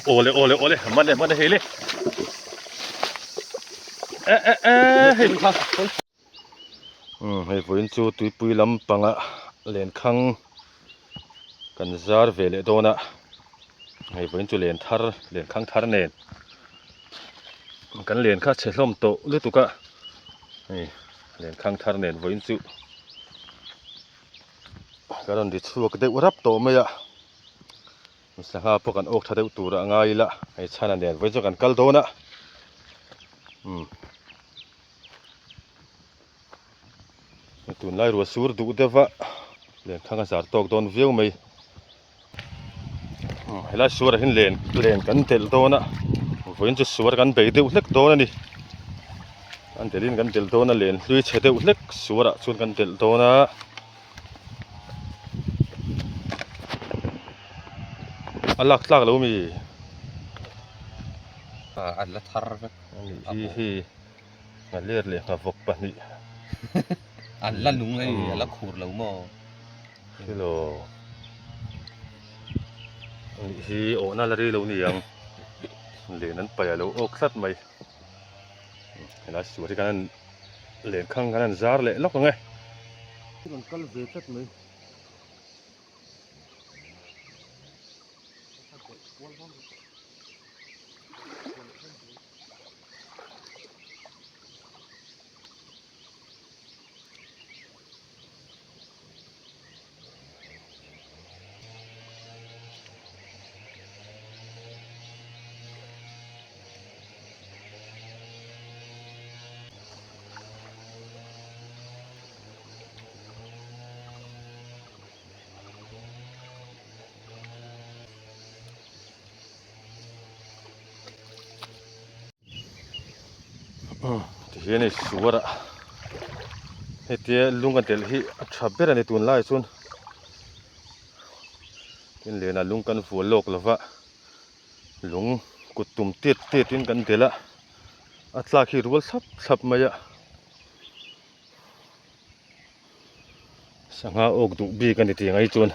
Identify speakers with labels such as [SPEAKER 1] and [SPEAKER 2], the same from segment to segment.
[SPEAKER 1] โอเลยมันได้เฮเลยเฮ้ให้ฝนจูตุยปุยลำปังอะเล่นคังกันซาร์เวเลโดนะให้ฝนจูเล่นทาร์เล่นคังทาร์เนนกันเล่นข้าเชลมโตหรือตุกะนี่เล่นคังทาร์เนนฝนจูกันดิชัวก็ได้รับโตไม่อะสังหาพวกกันออกทะเลตัวระง่ายละให้ชนะเนนฝนจูกันกัลโดนะตุนไล่รัวสูรดูเดวะเล่นข้างกันสารตอกโดนวิวไม่ให้ไล่สูรหินเล่นกันเตลโดนะฝนจะสูรกันไปเดือดเล็กโดนนี่อันเตลินกันเตลโดนะเล่นลุยเฉดเดือดเล็กสูรชวนกันเตลโดนะอันลักเรามี
[SPEAKER 2] อันละทาร์ฟ
[SPEAKER 1] ฮีอันเลือดเลยครับฟกปะนี่
[SPEAKER 2] อันละลุงเลยอันละขูดเหลาหม้อ
[SPEAKER 1] ฮัลโหลฮีโอน่าละรีเหลานี่ยังเล่นนั้นไปอะเราออกสัตว์ไหมเห็นไหมสวยที่กันเล่นข้างกันซาร์เล่ล็อกยังไงที่มันก็เวสัตว์ไหมที่นี่สวยอะเฮียลุงกันเตลฮีชับเบรนี่ตุนไล่ซุนกินเลยนะลุงกันฝัวโลกละวะลุงกุดตุ่มเตี้ยตินกันเตละอัตลาคีรัวซับมาเยอะสังหาอกดุบีกันที่ไงจุน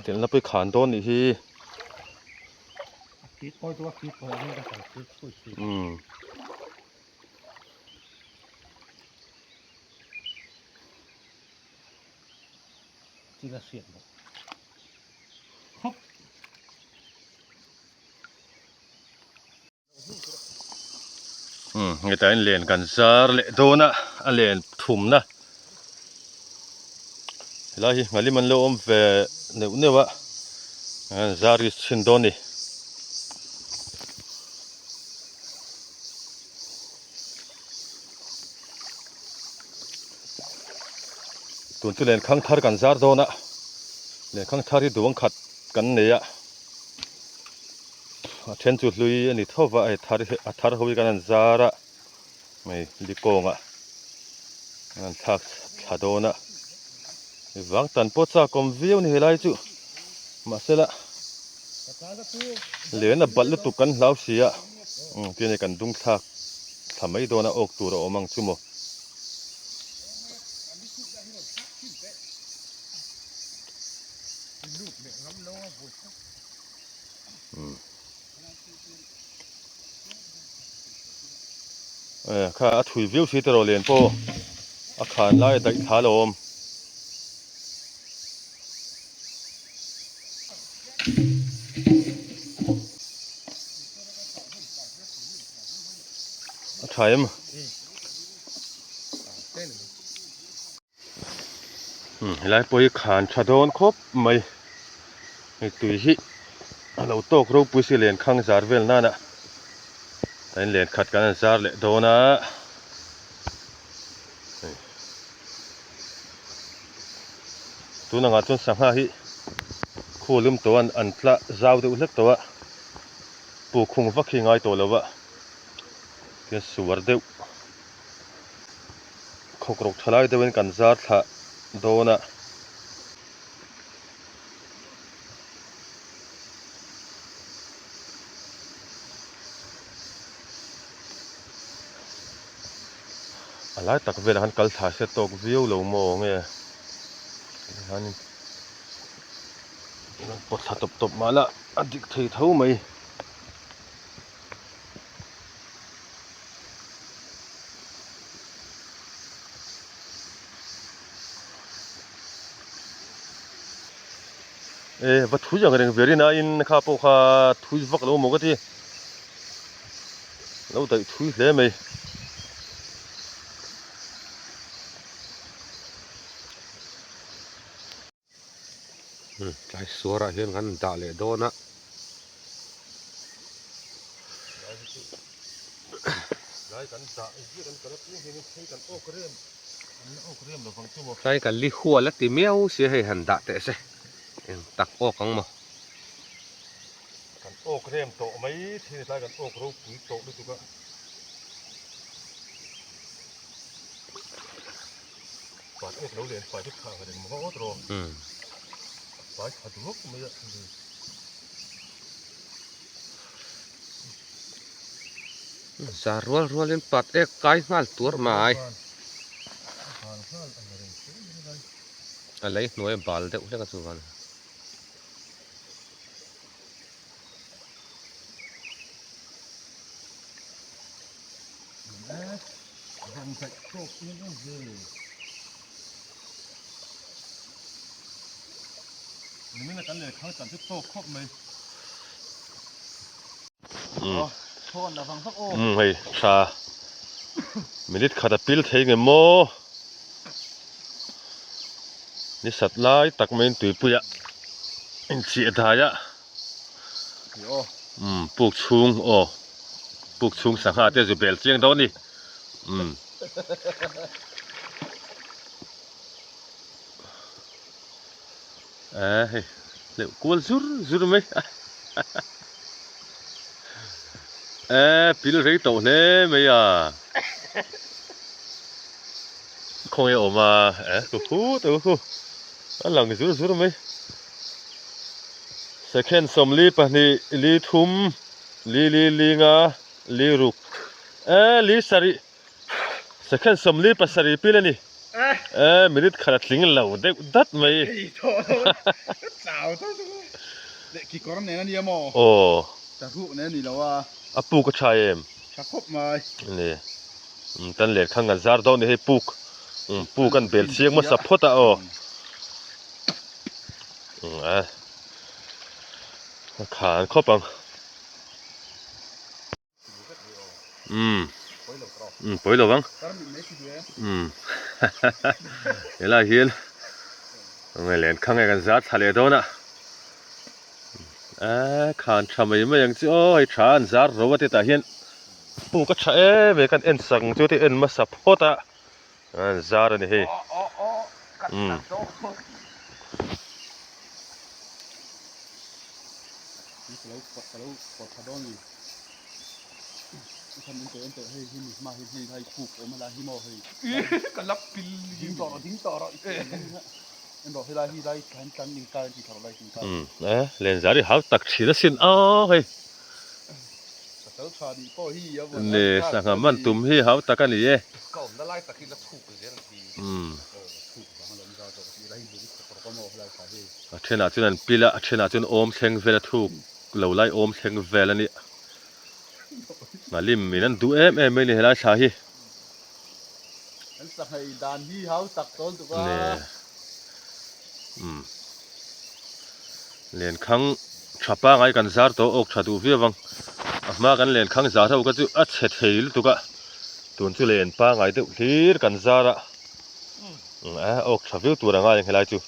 [SPEAKER 1] เดี๋ยวเราไปขานต้นอีกที
[SPEAKER 3] คิดปล่อยตัวคิดปล่อยนี่ก็ใส่คิดช่วยคิดทีละเสียง
[SPEAKER 1] ไงแต่เล่นกันซาร์เล่โดนะเล่นทุ่มนะแล้วที่มาลิมันโลมเวเนี่ยวะซาริชินโดนี่ตัวเล่นข้างทาร์กันซาร์โดนะเล่นข้างทาร์ที่ดวงขัดกันเนี่ยเช่นจุดลุยอันนี้เท่าว่าไอ้ทาร์เขาวิกันซาระไม่ลิโกงนั่นทักทาโดนะวางตันปดซากมวิวนี่เฮลัยจูมาเสละเหลือน่ะบัดลุตุกันลาวเสียเพียงกันดุงทักทำให้โดนออกตัวเรามังจุโมข้าถุยวิวสีตรอเลียนโปอาคารไล่ได้ทาลมใช่ไหมไล่ไปขานชาดอนครบไหมตุยฮิเราโตกรูปุสิเลียนข้างซาร์เวลนั่นน่ะแต่เลียนขัดกันซาร์เลโดนะตัวนังอาจจะสังหาฮิคู่ลืมตัวอันละเจ้าดูเล็กตัวปูคงฟักขี้ง่ายตัวแล้ววะเกี่ยสวรรค์เดียวขกรกทลายเดินกันซาร์ละโดนะ อะไรตักเวลาหันกัลถาเสตกวิวเหลวโมงเงี้ยฮันปวดขาตบมาละอดิกเทเท่าไหมวัตถุอย่างเรื่องเวรีน่าอินนะครับพวกข้าถุยฟักเหลวโมก็ที่เราแต่ถุยเลยไหม
[SPEAKER 4] ใจสัวระเห็นกันด่าเลยโดนนะใช้กันลิขัวและติเมียวเสียให้หันด่าแต่เสตักออกกังมา
[SPEAKER 1] กันโอกเรียมโตไหมที่ใช้กันโอกรูปุ๋ยโตด้วยตัวก็ปาดโอกเราเรียนปาดทุกข้างกันมันก็โอ้ตรปาดขาดลุกไม่ได้
[SPEAKER 4] สารวัตรเล่นปัดเอ็กไก่งานตัวมาอะไรหน่วยบาลเด็กเล็กกันสุวรรณ
[SPEAKER 1] นี่ไม่กันเลยเขาจับทุกโต๊ะครบไหม
[SPEAKER 3] โทนนะฟังสักโอ้
[SPEAKER 1] เฮ้ยชามินิทขาดปิลเทงโมนี่สัตว์ลายตักเมนตุยปุยะอินเสียดายะปลูกชุงโอ้ปลูกชุงสังหารเตจุเบลเสียงโดนนี่เฮ้ยเดี๋ยวกูซูร์ไหมปิลเรย์โตเนี่ยไม่อะคงจะออกมาตัวหลังซูร์ไหม second สมลีปะนี่ลีทุ่มลีงาลีรุกลีสารี second สมลีปะสารีปิลนี่มินิทขาดลิงเหล่าเด็กดัดไหม
[SPEAKER 3] สาวตัวเด็กกี่กรัมเนี่ยนี่มอ
[SPEAKER 1] โอ้
[SPEAKER 3] จะพูดเนี่ยนี่แล้วว่า
[SPEAKER 1] ปูกระชาย
[SPEAKER 3] ชักครบมา
[SPEAKER 1] นี่ตันเล็กข้างกันซาร์ดาวนี่ให้ปูกันเบลเสียงมาสับพอตาโอ้ขานครบปังปล่อยหลวังเวลาเห็นไม่เล่นข้างกันซาร์ทะเลโดนะขานทำไมไม่ยังจะโอ้ยชานซาร์รู้ว่าที่ตาเห็นปูก็ใช้เวกันเอ็นสังจุดที่เอ็นมาสับพอตาซาร์นี่เฮ้
[SPEAKER 3] เราปดพดอนนี่ทำเป็นตัวให้ที่มาให้ไทยผูกออกมาลาฮิโมให้ก็รับปิลทิ้งต่อเราอีกมันบอกให้ได้การยิงการที่ทำอะไรยิงการ
[SPEAKER 1] เล่นซาร์ที่เขาตักชีละสินเฮ้ยนี่สังหามันตุ่มที่เขาตักกันนี่เย่
[SPEAKER 2] ก็ผมได้ไล่ตะกี้แล้วถูกเลยทันที
[SPEAKER 1] เช่นอาจารย์ปีละเช่นอาจารย์โอมเชงเวลถูกเราไล่โอมเชงเวลนี่มาลิมมีนั่นดูไม่นี่เห็นอะไรชาฮี
[SPEAKER 3] นั่นสักให้ดานที่เขาตักต้นตัว
[SPEAKER 1] เนี่ยเรียนครั้งชับป้าไงกันซาร์โตอกชาดูเวียวังมากันเรียนครั้งซาร์เราก็จะอัดเสร็จเฮลตัวก็ตัวนี้เรียนป้าไงตัวทีกันซาระอกชาวิวตัวง่ายยังไงจู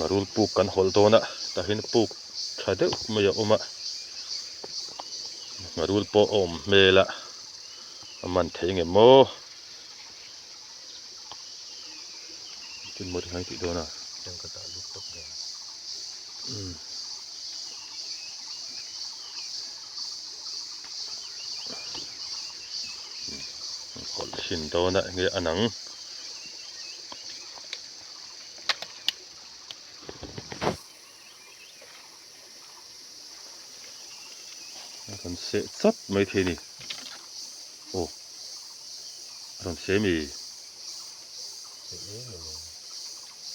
[SPEAKER 1] มารูลปูกันหอลโตนะแต่เห็นปูชาเดวไม่ยอมมารูลปูอมเมละมันเทงโมกินหมดให้ติดโดนะยังกระตาลุกตกแดงหอลชินโตนะเงี้ยอันนัง Aron se chat mai the ni ô aron se mi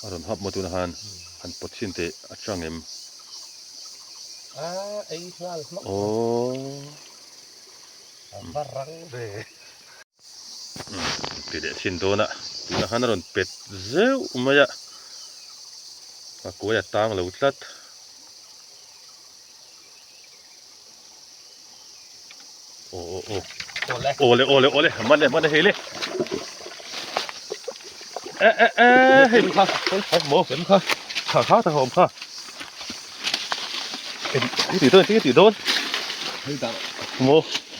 [SPEAKER 1] aron hap mo tu na han pothin te atangem
[SPEAKER 4] ai ngal ma
[SPEAKER 1] ô
[SPEAKER 4] barang de
[SPEAKER 1] ti de sin do na tu na han aron pet zeu maya a ko ya tang lo tlat ô ole man le hele hey ha moเป็นค่ะขาตะหอมค่ะที่ตีโดน
[SPEAKER 2] เฮ้ยตา
[SPEAKER 1] โม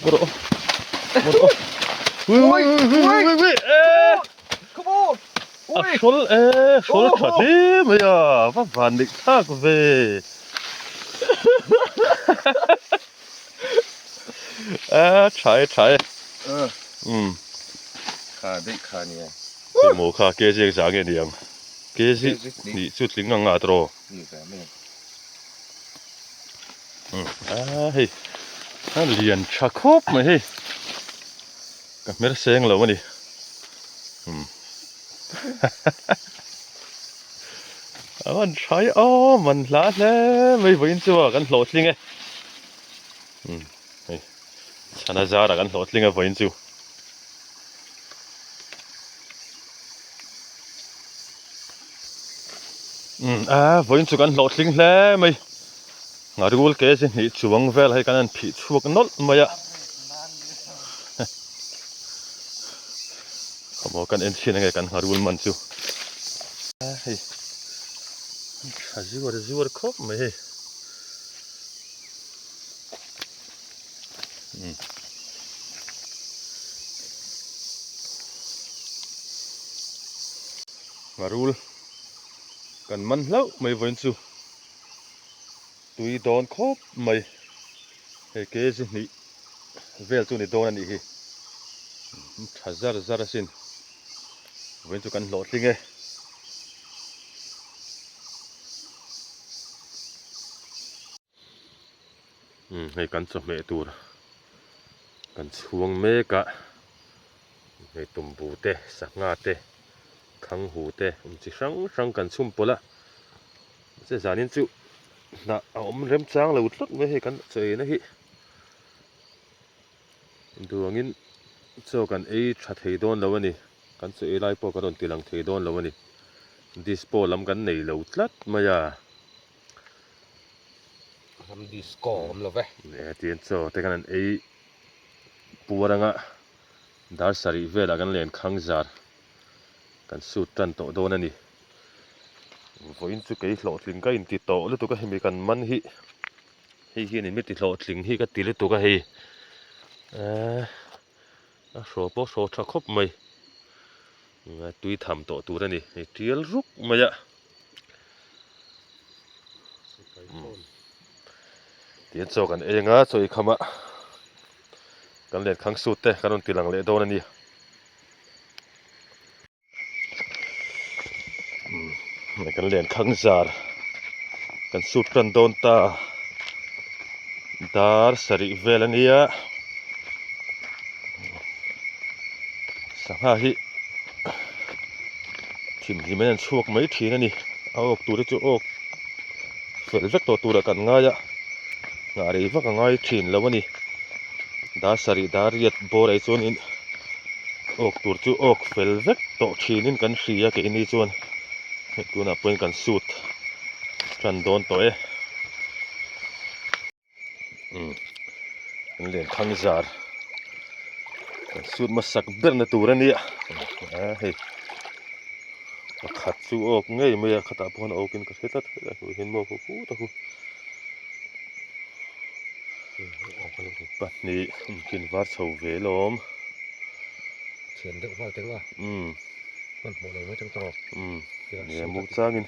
[SPEAKER 1] โมโดอุ้ย
[SPEAKER 2] ขโมย
[SPEAKER 1] ชลขัดดิไม่อ่ะว่าวันนี้ทักเวใช่
[SPEAKER 2] ขาได้ขาเนี่ย
[SPEAKER 1] โมค่ะเกจิจางเงียงเกจินี่สุดลิงงังอาตรอ
[SPEAKER 2] นี่แต่ไม่
[SPEAKER 1] เฮ้ยนั่นเรียนชักคบไหมเฮ้ยกับไม่ได้เสียงแล้ววะนี่มันใช่มันลาดแล้วไม่ไหวจริงว่ากันโหลดลิงไงเฮ้ยฉันน่าจะรักกันโหลดลิงไงไหวจริงไหวจริงกันโหลดลิงแล้วไม่งาดูลเกสินี่ช่วงเวลาให้กันผิดช่วงนอลมาอ่ะเขาบอกกันเอ็นเชียนยังไงกันงาดูลมันจู่เฮ้ยจิวร์ครบไหมเฮ้ยงาดูลกันมันแล้วไม่ไหวจู่ ตุยโดนครบไหมเฮ้ยเกสินี่เวลจูนี่โดนนี่เฮ้ยถ้าซาร์สินเว้นจูกันโหลดลิงไงเฮ้ยกันจะเมตูร์กันช่วงเมกะเฮ้ยตุ่มบูเตสักงาเตขังหูเตจิช่างกันชุ่มปละเจ้าจานินจูน่ะเอามันเริ่มจางแล้วอุดไม่ให้กันเจอนะฮิดูงั้นเจ้ากันชัดเฮดอนแล้ววะนี่กันเจอไล่พวกกันโดนตีหลังเฮดอนแล้ววะนี่ดิสโพลำกันในแล้วอุดมาอย่า
[SPEAKER 4] ทำดิสกอมแล้วเว้ย
[SPEAKER 1] เนี่ยที่เจ้าแต่กันปัวรังอ่ะดาร์สารีเวลากันเล่นขังจาร์กันสุดตันโตโดนนี่ฝนจุกไอ้หลอดลิงก็อินติดต่อแล้วตัวก็ให้มีกันมันฮินี่ไม่ติดหลอดลิงฮิก็ติดแล้วตัวก็ให้โชว์โป๊ะโชว์ชักคบไหมตุยทำต่อตัวนี่เทียลรุกมาอ่ะเดี๋ยวเจอกันเองอ่ะสวยขมากันเล่นขังสุดเต้กันโดนตีหลังเละโดนนี่กันเล่นขังจาร์กันสุดกันโดนตาดาร์สริเวลนี่อะสังหาฮิทีมที่มันช่วงไม่ทีนั่นนี่เอาออกตัวได้จุออกเฟลเวกตัวกันง่ายอะงารีว่ากันง่ายทีนแล้ววันนี้ดาร์สริดาร์ยัดบอลไอโซนอินออกตัวจุออกเฟลเวกตัวทีนินกันเสียกันนี่โซนตัวน่ะเป็นกันสุดจันโดนตัวเล่นขังจาร์สุดมาสักเบิร์นตัวนี่อ่ะเฮ้ยขัดสู้ออกไงไม่อยากขัดพอนออกกินก็เสร็จแล้วเห็นมั้งกูตะกูปัดนี้กินวาดเสาเวลม
[SPEAKER 4] เขียนเด็กว่าจังว่ามันหมดเลยไม่จังตรอก
[SPEAKER 1] เนี่ยมุกจ้ากิน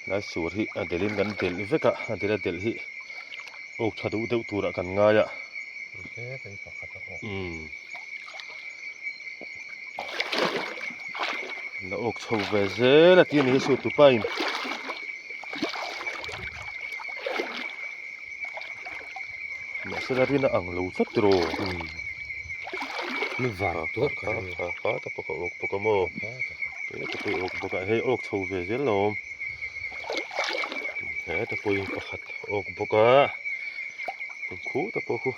[SPEAKER 1] นายสูริเดลินกันเดลิเวกะเดลฮิออกชาดูเดือดตัวกันง่ายอ่ะ
[SPEAKER 4] เป็นปากขัดออก
[SPEAKER 1] แล้วออกชาวเวเซลที่นี่สุดตุไป Selarina anglo satro.
[SPEAKER 4] Ni var tot ka
[SPEAKER 1] Ha ta poka ok poka mo. Ta poi ok poka he ok chou ve zel lom. He ta poi pakhat ok poka. Khu ta poku.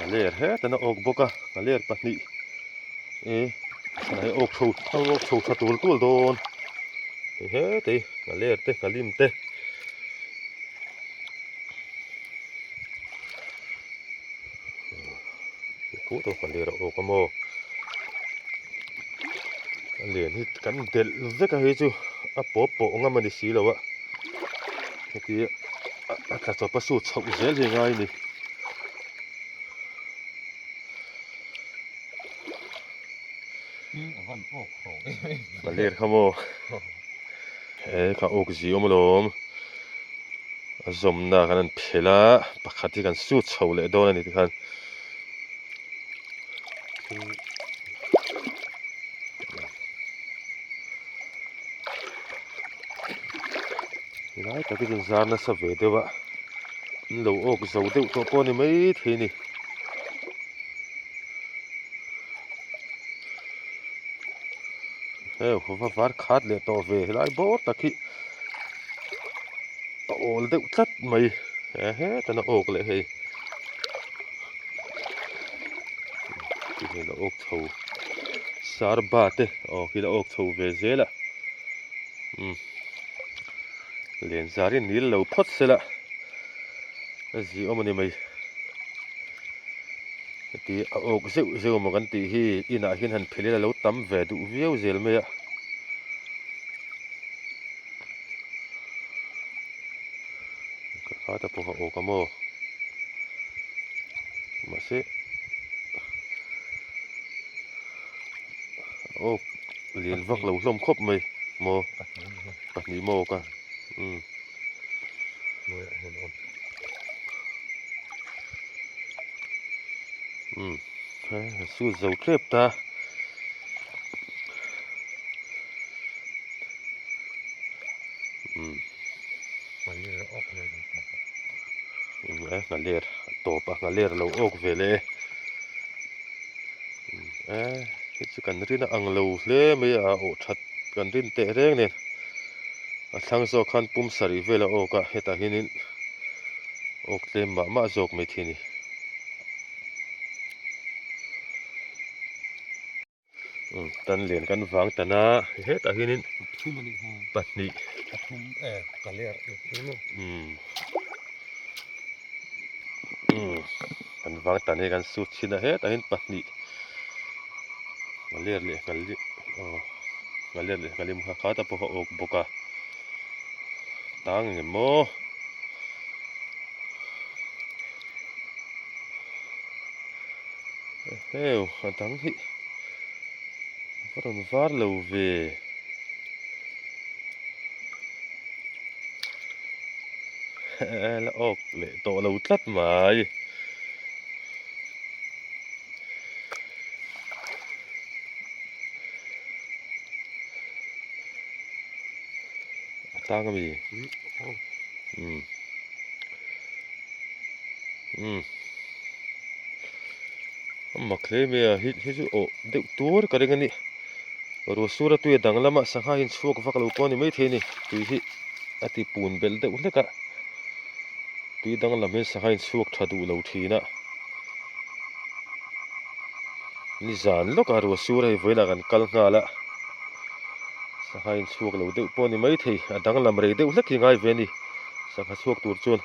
[SPEAKER 1] Aler he ta na ok poka. Aler patni. Sana he ok chou chatul tul don. He te aler te kalim te. Khu to aler ok mo. Aler hi kan del veka he chu a po nga mani si lo wa. Ti a ka to pa su chou zel hi ngai ni.
[SPEAKER 2] Van ok ho.
[SPEAKER 1] Aler khamo. Ka ok zi omlom. Zomna kan phela pakhati kan su chou le don ani ti khan. Lai ta ki zarna sa ve dewa. Lo ok zo deu to po ni mai thi ni. Hova var khat le to ve lai bo taki. Ol deu tlat mai. Ta na ok le hei. Ki la ok chou. Sar ba te. Ki la ok chou ve zela. Len zarin nil lo phot sela. Zi omani mai. Ti ok zeu mo kan ti hi ina hin han phele lo tam ve du viau zel me ya. Ka ta po ok mo. Mase ok liền vak lo hlom khop mai mo patni mo ka. Su zo trep ta.
[SPEAKER 4] Ngalir ok le.
[SPEAKER 1] Ngalir to pa ngalir lo ok vele. Chu kan rin ang lo hle me a o that kan rin te reng nen. A thlang zo khan pum sari vela oka heta hinin ok tlem ma zok me thini. Tan len kan wang tana heta hinin
[SPEAKER 2] Thumani ha.
[SPEAKER 1] patni.
[SPEAKER 2] Thum
[SPEAKER 4] kalir no.
[SPEAKER 1] Kan wang tane kan su china heta hin patni. Ngalir le ngalim kha ta po ok boka. Tang mo. Tang hi. Varon var lo ve. La ok le to lo tlat mai. Tang mi. Makle me hi chu o de tur ka ring ani. Ro sura tu dang lama sangha hin chuak vak lo ko ni mai theni. Tu hi ati pun bel de ule ka. Tu dang lam he sangha hin chuak thadu lo thina. Ni zan lo ka ro sura hi voila kan kal ngala. Sangha hin chuak lo de po ni mai thei dang lam re de ule ki ngai ve ni. Sangha chuak tur chun.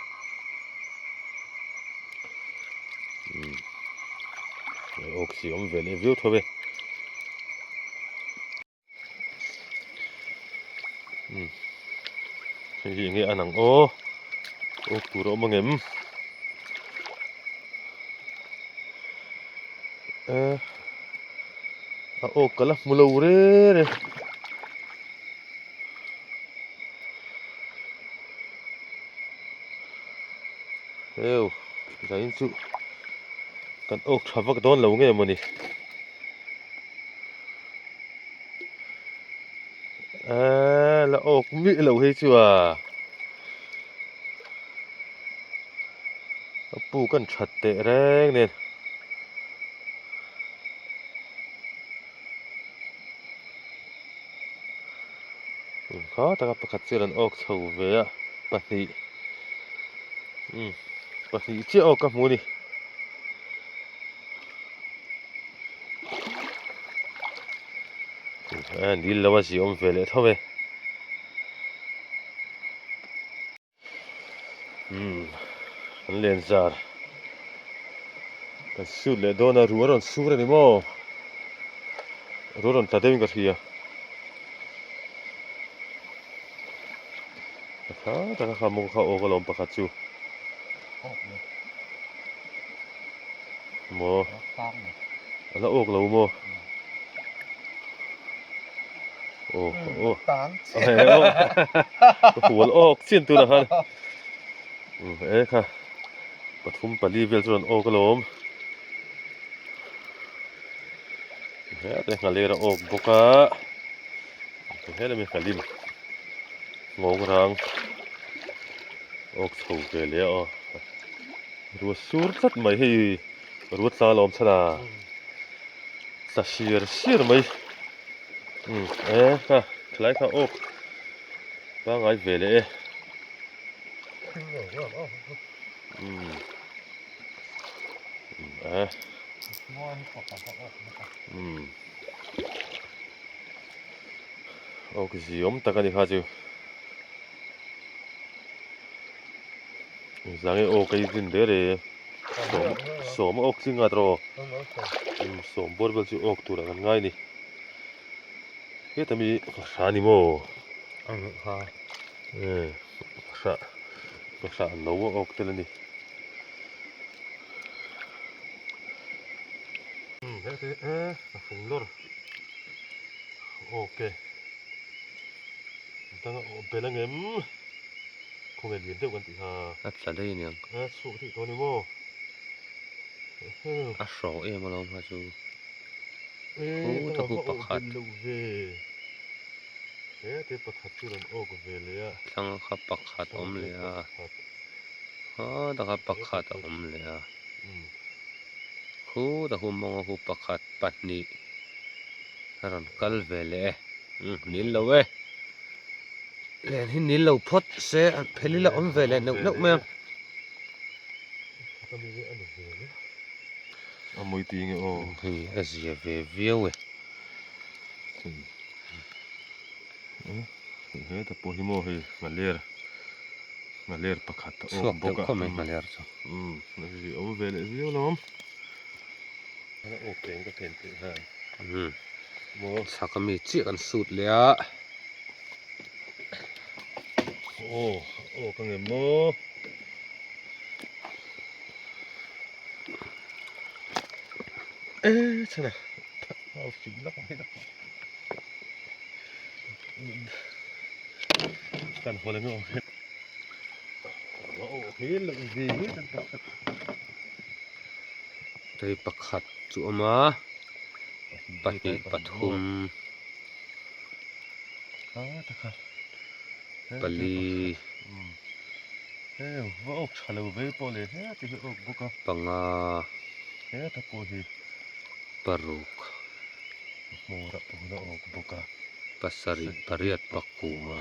[SPEAKER 1] Oksi om vele view thobe. Hi nge anang ok tur om ngem. Ok kala mulo re. Zain chu kan ok thavak don lo nge mani. La ok mi lo he chu à. ปูกันชัดเตะแรงเนี่ยเขาตะกับประคัดเสียนออกเฉาเวียปะสิปะสิเจ้าออกกับหมูนี่ดีแล้วว่าสิอมเวลเท่าไหร่มันเล่นซาร์กันสุดเลยโดนรัวรอนสูรนี่มั้งรัวรอนตัดเองก็เฮียแต่ก็ขามุกเขาโอกลมประคัดจู
[SPEAKER 3] ออกเลย
[SPEAKER 1] โม
[SPEAKER 3] ตั้งเลย
[SPEAKER 1] แล้วอกเราโมโอ้โอ้
[SPEAKER 3] ตั้ง
[SPEAKER 1] โอเคหัวอกสิ้นตัวนะครับค่ะปฐุมปรีเวลจนโอกลมแต่งานเลี้ยงอกบุกะแต่เราไม่ขลิมงงรังอกถูกเลยอ่ะรัวสูรสัตไม่ให้รัวซาลอมชนะสักชีร์ไม่ค่ะคล้ายข้าอกบางไงเวเลย
[SPEAKER 3] งอให้ขอบเขาออกนะครับ
[SPEAKER 1] อกสิอมตะกันดีข้าจูสังเกตอกไอ้ดินเดอร์สมอกสิงห์ตรอสมบูรณ์แบบจูอกตัวนั้นง่ายนี่เฮ้ยแต่มีชานิโม
[SPEAKER 4] ค่ะ
[SPEAKER 1] ชาโน้อกเท่านี้เฮ้ยฝุ่นลอยโอเคตั้งเปลังเอ็มคงเห็นเดียวกันที่ฮะ
[SPEAKER 4] อัดสะได้เนี่ย
[SPEAKER 1] สุดที่ตัวนี้โม
[SPEAKER 4] อัดสองมาลองพาจู
[SPEAKER 1] ตะกุปักขัดเฮ้ยที่ปักขัดที่เราโอกเวเลยอ่ะ
[SPEAKER 4] ทั้งขับปักขัดอมเลยอ่ะตะกับปักขัดอมเลยอ่ะตะคุมมองหูปักขัดปัดนี้รันกัลเวเลยนิลเลยเล่นที่นิลเราพดเสียเพลิละอมเวเลยนึกมั้ย
[SPEAKER 1] มวยตีเงี้ยโอ้
[SPEAKER 4] เฮ้ยเอเซียเวียวเว้ย
[SPEAKER 1] เฮ้ยแต่พอหิมะเฮ้ยมาเลียร์ปักขัดโอ้
[SPEAKER 4] บุกก็ไม่มาเลียร์จ้ะ
[SPEAKER 1] นั่นคืออมเวลวิวล้อมแล้วโอเคก็เป็นที่ห้า
[SPEAKER 4] สักมีจีกันสุดเลยอ่ะ
[SPEAKER 1] โอ้กังเงินโมใช่ไหมเอาสิแล้วก็ไม่ได้กันคนละไม่โอเคโอ้เฮ้ยเลยดี
[SPEAKER 4] ได้ปักขัดจุมาปัดนี้ปฐุม
[SPEAKER 1] ตะค่ะ
[SPEAKER 4] ปลี
[SPEAKER 1] ว่าอกชาลูเวปอเลยที่อกบุก
[SPEAKER 4] ปังอา
[SPEAKER 1] ตะโพฮี
[SPEAKER 4] ปารุก
[SPEAKER 1] โมระปุระอกบุก
[SPEAKER 4] ปัสริปริยัตปักกูมา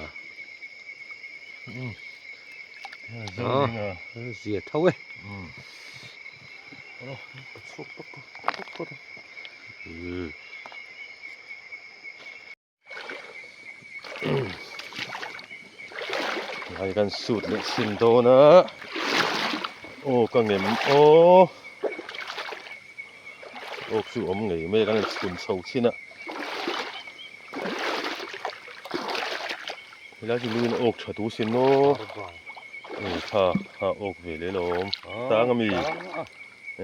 [SPEAKER 4] เสียเท่าเว้ย
[SPEAKER 1] ไอ้กันสูตรเล็กสินโตนะโอ้ก็เงินโอ้สูอมไงไม่กันสุนโซชินะเวลาจะลื่นอกชาตูสินโนถ้าอกเวเลยลมตางมี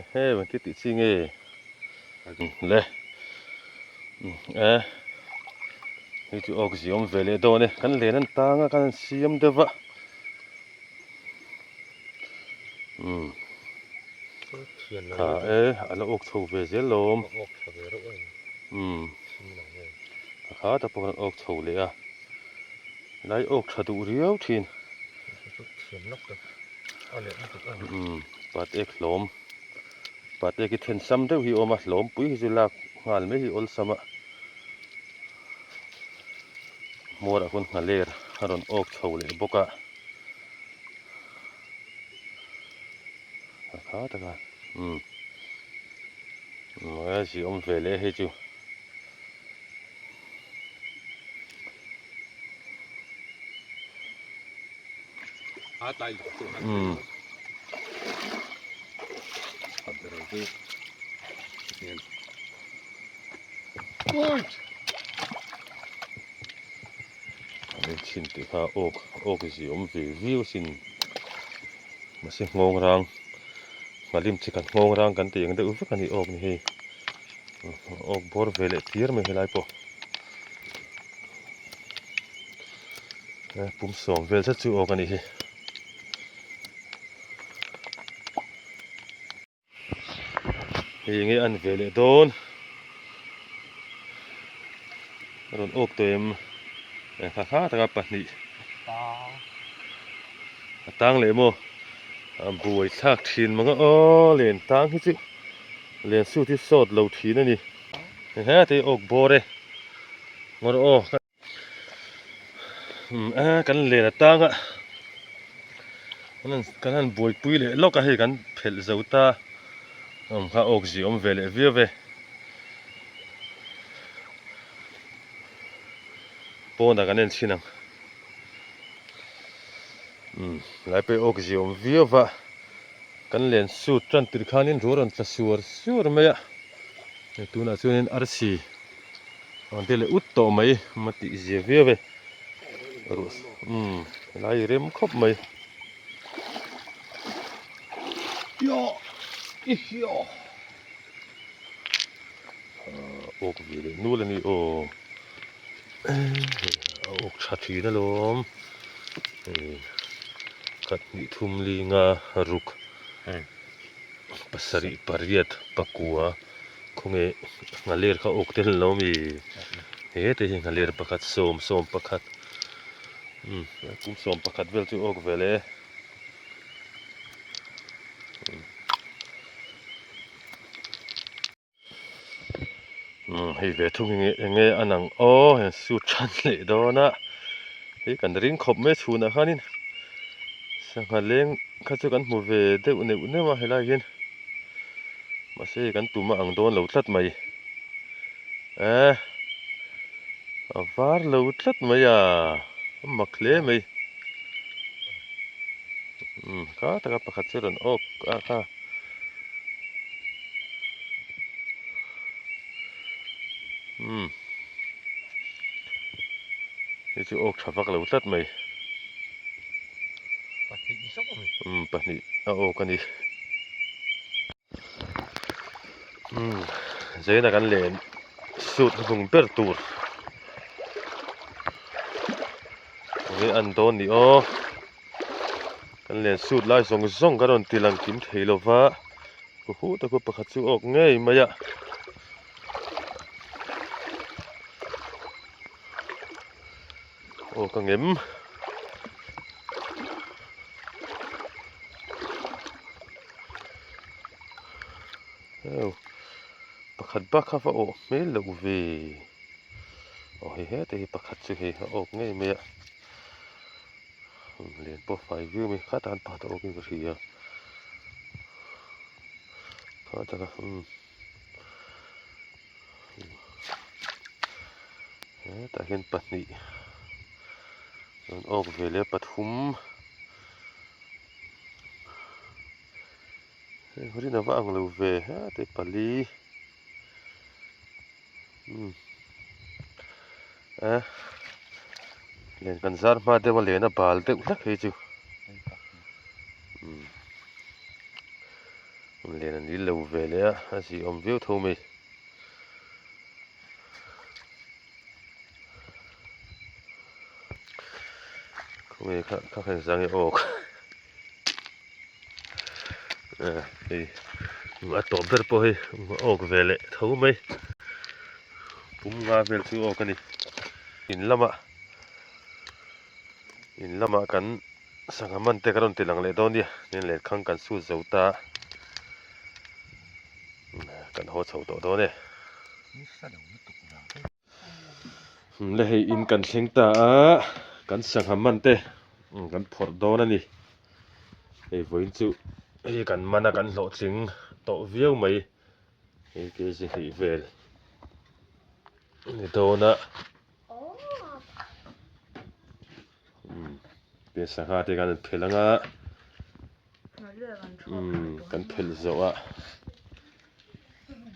[SPEAKER 1] เฮ้มันคิดติดซิงเเลยนี่จะอกสิอมเวเลยโดนเนี่ยกันเลยนั่นตางกันสิอมเดวะแล้วอกถูเวเจลมแต่พวกนั้นอกถูเลยอ่ะไล่อกชาดูเรียวทิน ปัดเอกหลอมปัดเอกเทนซ้ำเด้อฮีออมาหลอมปุ้ยจุลากงาลไม่ฮีออลซ้ำมัวระคนหาเลร์ฮารอนออกเฉาเลยบกะข้าตะกะว่าสิอมเวเลให้จู
[SPEAKER 2] ตายตัวขับไปเลยที่เนี่ยโอ้ย
[SPEAKER 1] นี่ชินติพาออกสิอมเววิวสินมาสิงงรังมาลิมชิกันงงรังกันตีกันเดือดกันนี่ออกนี่เฮออกบอร์เวเลทีร์ไม่เฮลายปอปุ่ม2เวลจะจูออกกันนี่เฮยังไงอันเวเลโดนรอนออกตัวเอ็มข้าตะกับปันนี่ตั้งเลยโมบวยชากทินมันก็เล่นตั้งที่จิเล่นสู้ที่สดเราทีนั่นนี่ฮะที่ออกบอเลยงอกันเล่นตั้งอ่ะกันบวยปุยเลยล็อกกันให้กันเพลเจ้าตาข้าออกสิเวลเวียเวปนตากันเล่นชินังหลายไปออกสิเวียวะกันเล่นสู้จันติขานินรัวรันตะสัวไม่อะตัวน่ะส่วนอาร์ซีอันเดลอุตโตไม่มาติเจเวียวเวรู้หลายเริ่มครบไม่
[SPEAKER 2] ย่ออีย่อ
[SPEAKER 1] ออกวิเลยนู่นนี่ออกชัดทีนะล้มกัดนิทุมลิงารุกpasari pariat pakua kunge ngaler ka oktel lomi te ngaler pakat som pakat kum som pakat vel tu ok vele hei ve thung nge anang su chan le do na hei kan ring khop me chuna khanin sanga leng kha chu kan mu ve de ne ma helai hin ma se kan tuma ang don lo tlat mai var lo tlat mai makle mai ka ta ka pakhat cheron ok kaนี่จะออกชับวักเราตัดไหมปัดนี่เอาออกกันดิเจ้าหน้ากันเล่นสุดหุ่งเปิดตัวนี่อันโดนนี่กันเล่นสุดไล่ส่งกันโดนตีลังกิมเทลฟ้าโอ้โหแต่ก็ประคัดสู้ออกง่ายมาอะโอ้กังเอ็มประคัดบักข้าฟ้าโอ้ไม่เลิกเวโอ้เฮ้แต่ประคัดสู้เฮ้ออกง่ายไหมอะเรียนโปรไฟล์วิวมีข้าตานป่าตัวออกนี่ก็ทีอ่ะข้าจะก็แต่เห็นปัดนี่ออกเวลาปัดหุ่มคนที่น่าว่าอังลูเวแต่ปัลลีเล่นกันซาร์มาเดี๋ยวมาเล่นบอลเด็กนักเฮ้ยจูเล่นนี่ลูเวเลยสิวิวทุ่มข้าเห็นสังเกตออกมาตบเดอร์พอยออกเวลทุ่มไหมปุ่มงาเวลสู้ออกกันนี่อินละมากัน sangaman te karon tilang le don dia nin le khang kan su zauta kan ho chho to do ne le hei in kan thlengta a kan sangaman te kan phor don ani ei voin chu ei kan mana kan hlo tling to viau mai ei ke si hi vel ni dona pe sanga te kan phelanga kan phel zoa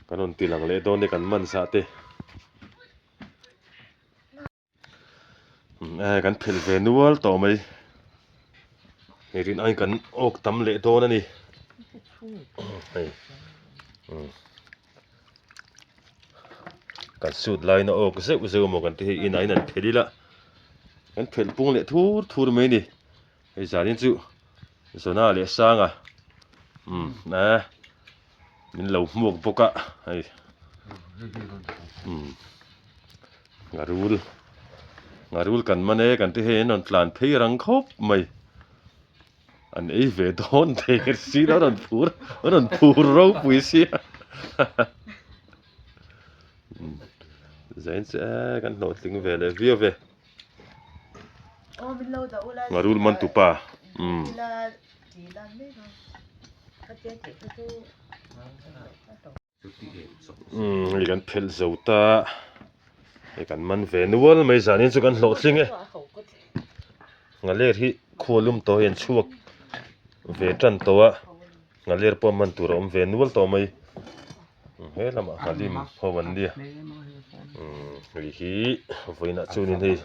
[SPEAKER 1] kanon tilang le don ne kan man sa te kan phel ve nual to mai rin ai kan ok tam le don ani ei kan sut lai na ok zeu mo kan te in ai nan phelila kan phel pung le thur mai ni ei zanin chu zona le sanga na min lo muak boka ai ngarul kan mane kan te he non plan phei rang khop mai an ei ve don te si da non pur ro pui si zain se kan no ting ve le vio ve ngarul man tu pa ei kan phel zauta ei kan man ve nual mai zanin chu kan hlo tling e ngaler hi kholum to hen chuak ve tan to a ngaler pom man tur om ve nual to mai he lama halim howan dia hi voina chunin hei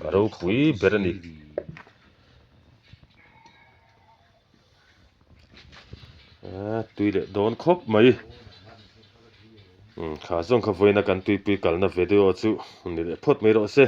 [SPEAKER 1] aro pui berani tuile don khop mai kha zong kha voina kan tui pui kalna video chu ni le phot mai ro se